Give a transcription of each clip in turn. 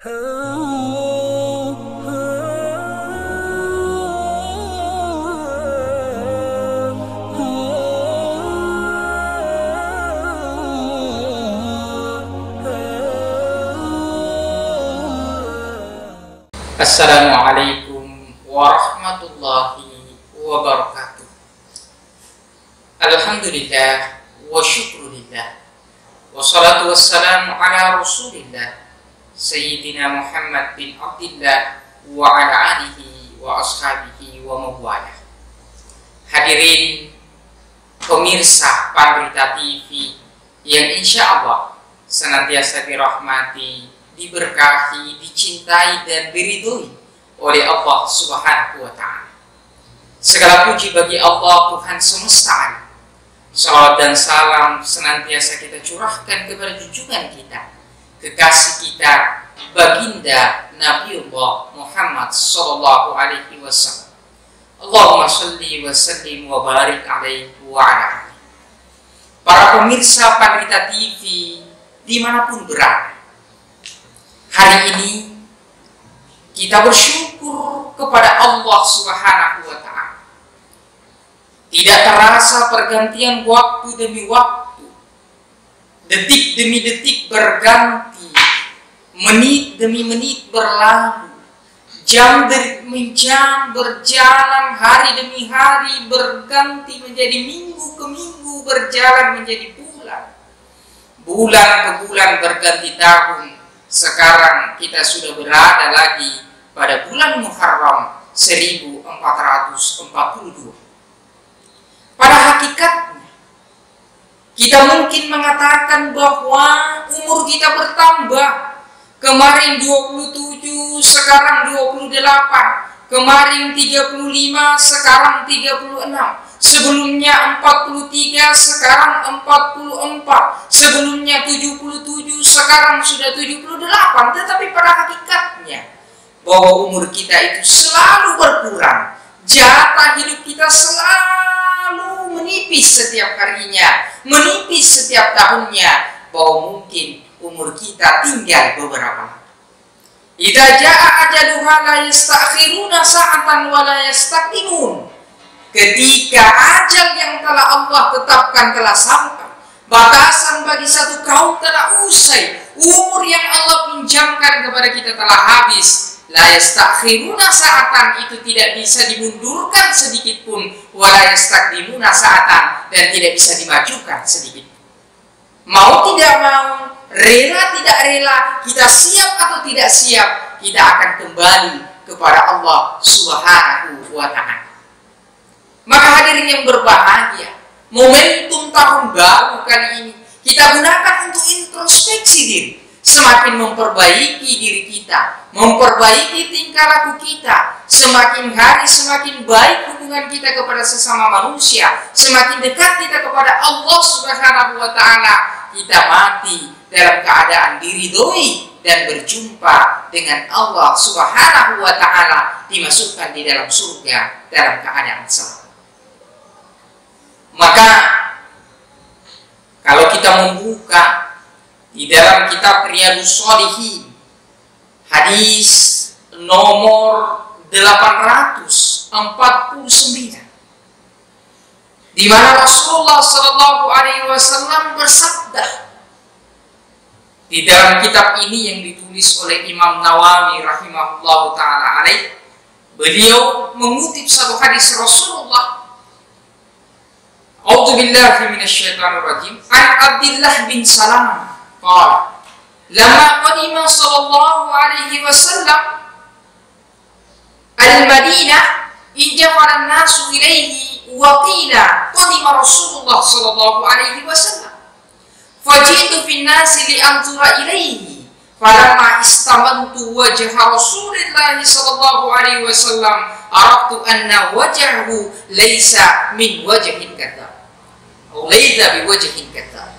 Assalamualaikum warahmatullahi wabarakatuh. Alhamdulillah wa syukrulillah, wassalatu wassalamu ala rasulillah Sayyidina Muhammad bin Abdillah wa ala alihi wa ashabihi wa mawalah. Hadirin pemirsa Pandrita TV yang insya Allah senantiasa dirahmati, diberkahi, dicintai dan diridhoi oleh Allah Subhanahu wa Ta'ala. Segala puji bagi Allah Tuhan semesta alam. Salawat dan salam senantiasa kita curahkan kepada junjungan kita, kekasih kita, baginda Nabiullah Muhammad sallallahu alaihi wasallam. Allahumma shalli wa sallim wa barik alaihi wa ala alihi. Para pemirsa Pandrita TV dimanapun berada, hari ini kita bersyukur kepada Allah Subhanahu wa Ta'ala. Tidak terasa pergantian waktu demi waktu, detik demi detik berganti, menit demi menit berlalu, jam demi jam berjalan, hari demi hari berganti menjadi minggu ke minggu, berjalan menjadi bulan, bulan ke bulan berganti tahun. Sekarang kita sudah berada lagi pada bulan Muharram 1442. Pada hakikatnya, kita mungkin mengatakan bahwa umur kita bertambah. Kemarin 27, sekarang 28. Kemarin 35, sekarang 36. Sebelumnya 43, sekarang 44. Sebelumnya 77, sekarang sudah 78. Tetapi pada hakikatnya bahwa umur kita itu selalu berkurang. Jatah hidup kita selalu menipis setiap harinya, menipis setiap tahunnya. Bahwa mungkin umur kita tinggal beberapa lama. Idza jaa ajaluha la yastakhiruna sa'atan wa la yastaqdimun. Ketika ajal yang telah Allah tetapkan telah sampai, batasan bagi satu kaum telah usai, umur yang Allah pinjamkan kepada kita telah habis, la yastakhiruna sa'atan, itu tidak bisa dimundurkan sedikit pun, wa la yastaqdimuna sa'atan, dan tidak bisa dimajukan sedikit pun. Mau tidak mau, rela tidak rela, kita siap atau tidak siap, kita akan kembali kepada Allah Subhanahu wa Ta'ala. Maka hadirin yang berbahagia, momentum tahun baru kali ini kita gunakan untuk introspeksi diri, semakin memperbaiki diri kita, memperbaiki tingkah laku kita. Semakin hari semakin baik hubungan kita kepada sesama manusia, semakin dekat kita kepada Allah Subhanahu wa Ta'ala. Kita mati dalam keadaan diridhoi dan berjumpa dengan Allah Subhanahu wa Ta'ala, dimasukkan di dalam surga dalam keadaan selamat. Maka kalau kita membuka di dalam kitab Riyadhus Shalihin, hadis nomor 849, di mana Rasulullah Shallallahu Alaihi Wasallam bersabda, di dalam kitab ini yang ditulis oleh Imam Nawawi rahimahullah taala alaih, beliau mengutip satu hadis Rasulullah. A'udzu billahi minasyaitonir rajim. An Abdullah bin Salam qala, lamma qadima sallallahu alaihi wasallam al-Madinah ijafara an-nasu ilaihi wa qila qadima Rasulullah sallallahu alaihi wasallam. Fajitu fin nasi li anzura ilaihi, falamma istamantu wajha Rasulillah sallallahu alaihi wasallam araftu anna wajhahu laysa min wajhin kadzab, atau laysa bi wajhin kadzab.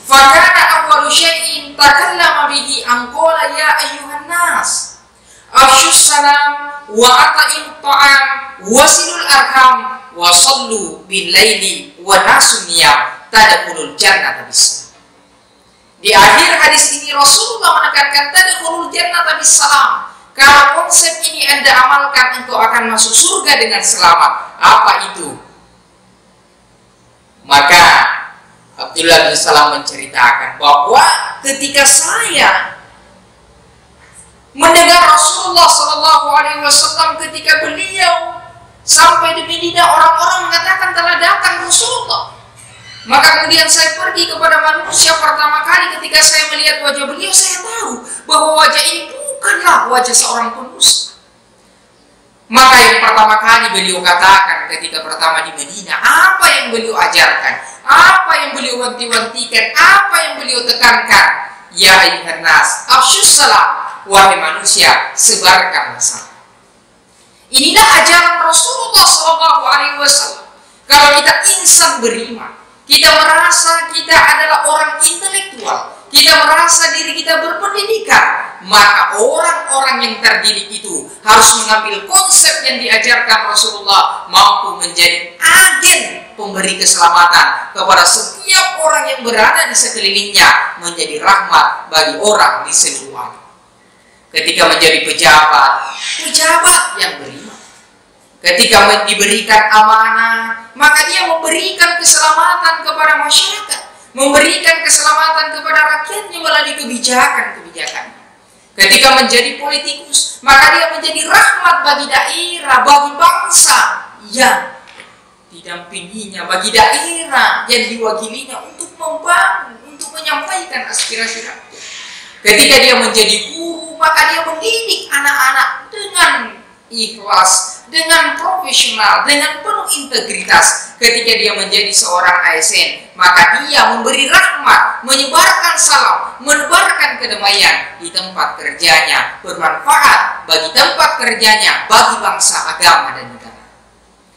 Fakana awwalu syai'in takallama bihi an qala ya ayyuhan nas afshus salam wa ata'im ta'am wasilul arham wa sallu bil laili wa nasu niyam tadkhulul jannata bis. Di akhir hadis ini Rasulullah menekankan tadkhulul jannata bisalam. Kalau konsep ini Anda amalkan, engkau akan masuk surga dengan selamat. Apa itu? Maka Abdullah bin Salam menceritakan bahwa ketika saya mendengar Rasulullah SAW ketika beliau sampai di Madinah, orang-orang mengatakan telah datang Rasulullah. Maka kemudian saya pergi kepada manusia pertama kali. Ketika saya melihat wajah beliau, saya tahu bahwa wajah ini bukanlah wajah seorang pendusta. Maka yang pertama kali beliau katakan ketika pertama di Madinah, apa yang beliau ajarkan, apa yang beliau wanti-wantikan, apa yang beliau tekankan? Ya ayyuhan nas, afsyus salam, wahai manusia, sebarkanlah salam. Inilah ajaran Rasulullah SAW. Kalau kita insan beriman, kita merasa kita adalah orang intelektual, kita merasa diri kita berpendidikan, maka orang-orang yang terdidik itu harus mengambil konsep yang diajarkan Rasulullah, mampu menjadi agen pemberi keselamatan kepada setiap orang yang berada di sekelilingnya, menjadi rahmat bagi orang di seluruh alam. Ketika menjadi pejabat yang beriman, ketika diberikan amanah, maka dia memberikan keselamatan kepada masyarakat, memberikan keselamatan kepada rakyatnya melalui kebijakan-kebijakannya. Ketika menjadi politikus, maka dia menjadi rahmat bagi daerah, bagi bangsa yang didampinginya, bagi daerah yang diwakilinya untuk membangun, untuk menyampaikan aspirasi rakyat. Ketika dia menjadi guru, maka dia mendidik anak-anak dengan ikhlas, dengan profesional, dengan penuh integritas. Ketika dia menjadi seorang ASN, maka dia memberi rahmat, menyebarkan salam, menebarkan kedamaian di tempat kerjanya, bermanfaat bagi tempat kerjanya, bagi bangsa, agama, dan negara.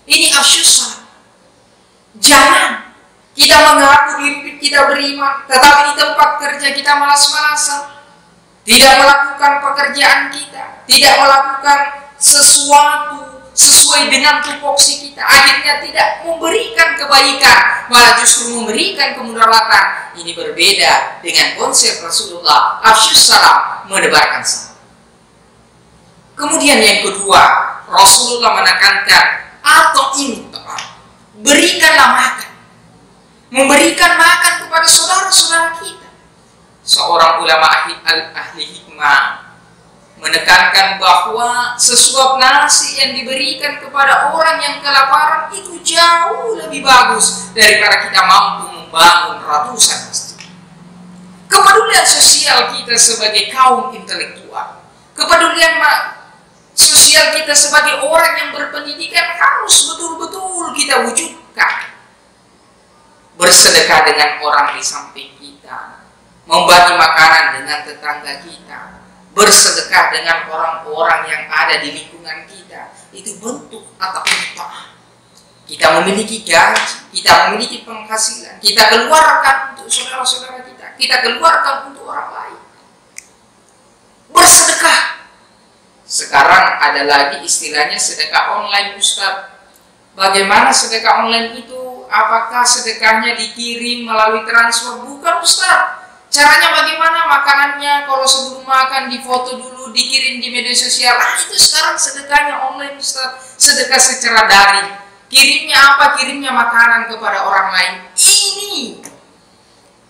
Ini afsyus salam. Jangan kita mengaku diri kita beriman, tetapi di tempat kerja kita malas-malasan, tidak melakukan pekerjaan kita, tidak melakukan sesuatu sesuai dengan tupoksi kita, akhirnya tidak memberikan kebaikan, malah justru memberikan kemudaratan. Ini berbeda dengan konsep Rasulullah, afsyus salam, menebarkan salam. Kemudian yang kedua, Rasulullah menekankan atau berikanlah makan, memberikan makan kepada saudara-saudara kita. Seorang ulama ahli hikmah menekankan bahwa sesuap nasi yang diberikan kepada orang yang kelaparan itu jauh lebih bagus daripada kita mampu membangun ratusan masjid. Kepedulian sosial kita sebagai kaum intelektual, kepedulian sosial kita sebagai orang yang berpendidikan harus betul-betul kita wujudkan. Bersedekah dengan orang di samping kita, membagi makanan dengan tetangga kita, bersedekah dengan orang-orang yang ada di lingkungan kita, itu bentuk atau upah. Kita memiliki gaji, kita memiliki penghasilan, kita keluarkan untuk saudara-saudara kita, kita keluarkan untuk orang lain. Bersedekah. Sekarang ada lagi istilahnya sedekah online, Ustaz. Bagaimana sedekah online itu? Apakah sedekahnya dikirim melalui transfer? Bukan, Ustaz. Caranya bagaimana? Makanannya kalau sebelum makan difoto dulu, dikirim di media sosial. Itu sekarang sedekahnya online, Ustaz. Sedekah secara daring. Kirimnya apa? Kirimnya makanan kepada orang lain. Ini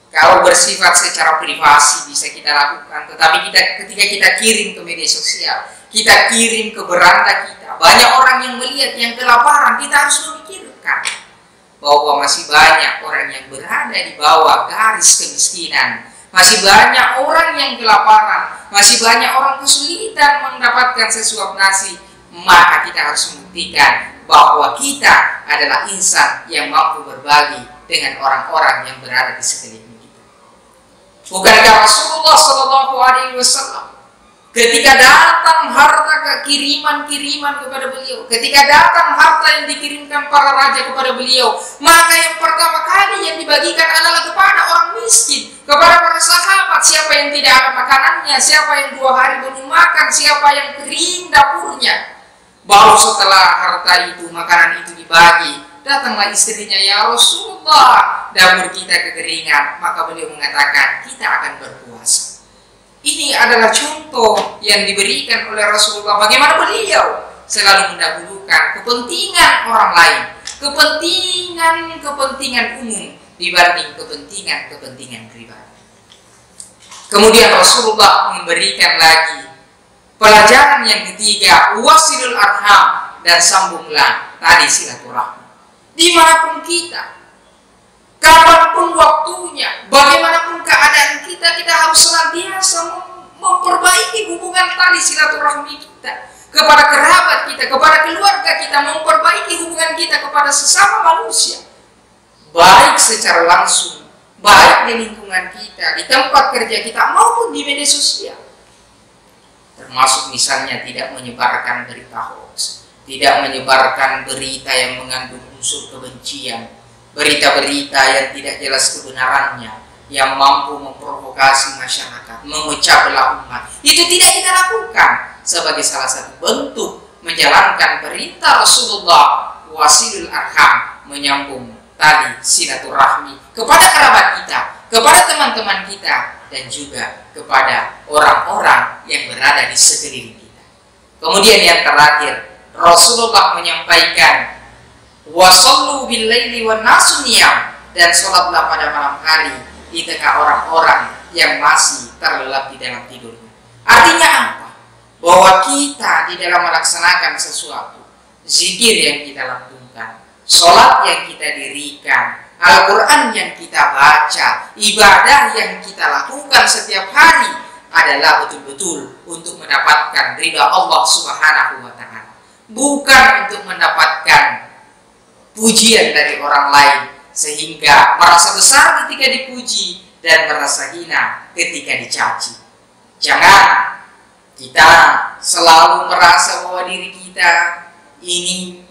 kalau bersifat secara privasi bisa kita lakukan. Tetapi ketika kita kirim ke media sosial, kita kirim ke beranda kita, banyak orang yang melihat yang kelaparan, kita harus memikirkan bahwa masih banyak orang yang berada di bawah garis kemiskinan, masih banyak orang yang kelaparan, masih banyak orang kesulitan mendapatkan sesuap nasi. Maka kita harus membuktikan bahwa kita adalah insan yang mampu berbagi dengan orang-orang yang berada di sekeliling kita. Bukankah Rasulullah SAW ketika datang harta kiriman-kiriman kepada beliau, ketika datang harta yang dikirimkan para raja kepada beliau, maka yang pertama kali yang dibagikan adalah kepada orang miskin, kepada para sahabat. Siapa yang tidak ada makanannya, siapa yang 2 hari belum makan, siapa yang kering dapurnya. Baru setelah harta itu, makanan itu dibagi, datanglah istrinya, ya Rasulullah, dapur kita kekeringan, maka beliau mengatakan kita akan berpuasa. Ini adalah contoh yang diberikan oleh Rasulullah bagaimana beliau selalu mendahulukan kepentingan orang lain, kepentingan umum dibanding kepentingan pribadi. Kemudian Rasulullah memberikan lagi pelajaran yang ketiga, wasilul arham, dan sambunglah tali silaturahmi. Dimanapun kita, kapanpun waktunya, bagaimanapun keadaan kita, kita harus senantiasa memperbaiki hubungan tali silaturahmi kita kepada kerabat kita, kepada keluarga kita, memperbaiki hubungan kita kepada sesama manusia, baik secara langsung, baik di lingkungan kita, di tempat kerja kita, maupun di media sosial. Termasuk misalnya tidak menyebarkan berita hoax, tidak menyebarkan berita yang mengandung unsur kebencian, berita-berita yang tidak jelas kebenarannya, yang mampu memprovokasi masyarakat, memecah belah umat. Itu tidak kita lakukan sebagai salah satu bentuk menjalankan perintah Rasulullah, wasilul arham, menyambung tali silaturahmi kepada kerabat kita, kepada teman-teman kita, dan juga kepada orang-orang yang berada di sekeliling kita. Kemudian yang terakhir, Rasulullah menyampaikan wasallu bil laili wan nasu niyam, dan sholatlah pada malam hari di tengah orang-orang yang masih terlelap di dalam tidurnya. Artinya apa? Bahwa kita di dalam melaksanakan sesuatu, zikir yang kita lakukan, sholat yang kita dirikan, Al-Quran yang kita baca, ibadah yang kita lakukan setiap hari adalah betul-betul untuk mendapatkan ridha Allah Subhanahu wa Ta'ala, bukan untuk mendapatkan pujian dari orang lain sehingga merasa besar ketika dipuji dan merasa hina ketika dicaci. Jangan kita selalu merasa bahwa diri kita ini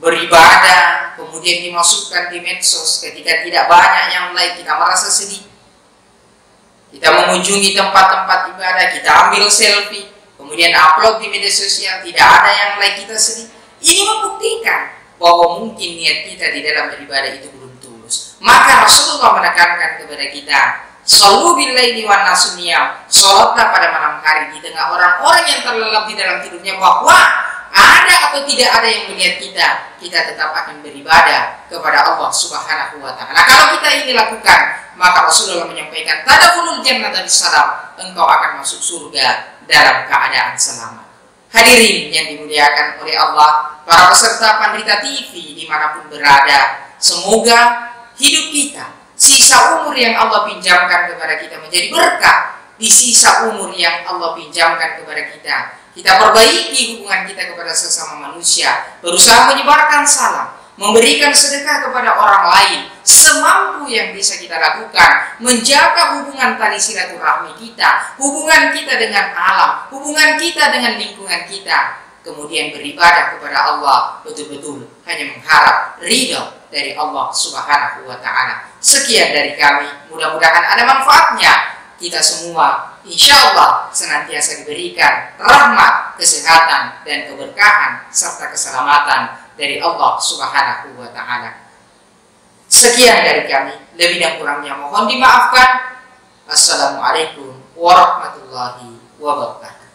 beribadah, kemudian dimasukkan di medsos, ketika tidak banyak yang like kita merasa sedih. Kita mengunjungi tempat-tempat ibadah, kita ambil selfie, kemudian upload di media sosial, tidak ada yang like, kita sedih. Ini membuktikan bahwa mungkin niat kita di dalam beribadah itu belum tulus. Maka Rasulullah menekankan kepada kita, shallu bil laili wan nasu niyam, salatlah pada malam hari di tengah orang-orang yang terlelap di dalam tidurnya, bahwa ada atau tidak ada yang melihat kita tetap akan beribadah kepada Allah Subhanahu wa Ta'ala. Nah, kalau kita ini lakukan, maka Rasulullah menyampaikan, tadkhulul jannata bisalam, engkau akan masuk surga dalam keadaan selamat. Hadirin yang dimuliakan oleh Allah, para peserta Pandrita TV dimanapun berada, semoga hidup kita, sisa umur yang Allah pinjamkan kepada kita menjadi berkah. Di sisa umur yang Allah pinjamkan kepada kita perbaiki hubungan kita kepada sesama manusia, berusaha menyebarkan salam, memberikan sedekah kepada orang lain, semampu yang bisa kita lakukan, menjaga hubungan tali silaturahmi kita, hubungan kita dengan alam, hubungan kita dengan lingkungan kita, kemudian beribadah kepada Allah betul-betul hanya mengharap ridho dari Allah Subhanahu wa Ta'ala. Sekian dari kami, mudah-mudahan ada manfaatnya. Kita semua insya Allah senantiasa diberikan rahmat, kesehatan, dan keberkahan serta keselamatan dari Allah Subhanahu wa Ta'ala. Sekian dari kami, lebih dan kurangnya mohon dimaafkan. Assalamualaikum warahmatullahi wabarakatuh.